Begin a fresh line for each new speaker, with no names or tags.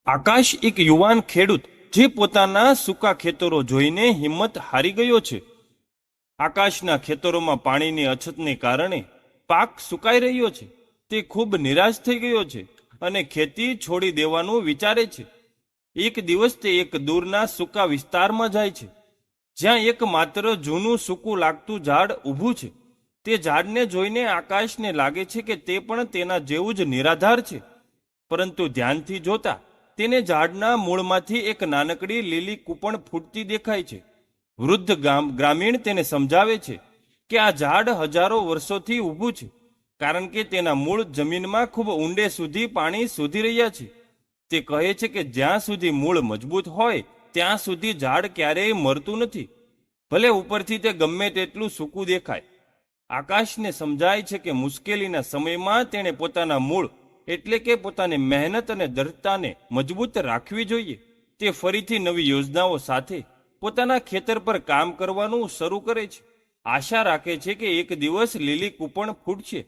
આકાશ એક યુવાન ખેડૂત જે પોતાના સૂકા ખેતરો જોઈને હિંમત હારી ગયો છે. આકાશના ખેતરોમાં પાણીની અછતને કારણે પાક સુકાઈ રહ્યો છે. તે ખૂબ નિરાશ થઈ ગયો છે અને ખેતી છોડી દેવાનું વિચારે છે. એક દિવસ તે એક દૂરના સૂકા વિસ્તારમાં જાય છે, જ્યાં એક માત્ર જૂનું સૂકું લાગતું ઝાડ ઊભું છે. તે ઝાડને જોઈને આકાશને લાગે છે કે તે પણ તેના જેવું જ નિરાધાર છે. પરંતુ ધ્યાનથી જોતા તેને ઝાડના મૂળમાંથી એક નાનકડી લીલી કૂપણ ફૂટતી દેખાય છે. વૃદ્ધ ગ્રામીણ તેને સમજાવે છે કે આ ઝાડ હજારો વર્ષોથી ઊભું છે, કારણ કે તેના મૂળ જમીનમાં ખૂબ ઊંડે સુધી પાણી શોધી રહ્યા છે. તે કહે છે કે જ્યાં સુધી મૂળ મજબૂત હોય ત્યાં સુધી ઝાડ ક્યારેય મરતું નથી, ભલે ઉપરથી તે ગમે તેટલું સૂકું દેખાય. આકાશને સમજાય છે કે મુશ્કેલીના સમયમાં તેણે પોતાના મૂળ એટલે કે પોતાની મહેનત અને દૃઢતાને મજબૂત રાખવી જોઈએ. તે ફરીથી નવી યોજનાઓ સાથે પોતાના ખેતર પર કામ કરવાનું શરૂ કરે છે. આશા રાખે છે કે એક દિવસ લીલી કૂપણ ફૂટશે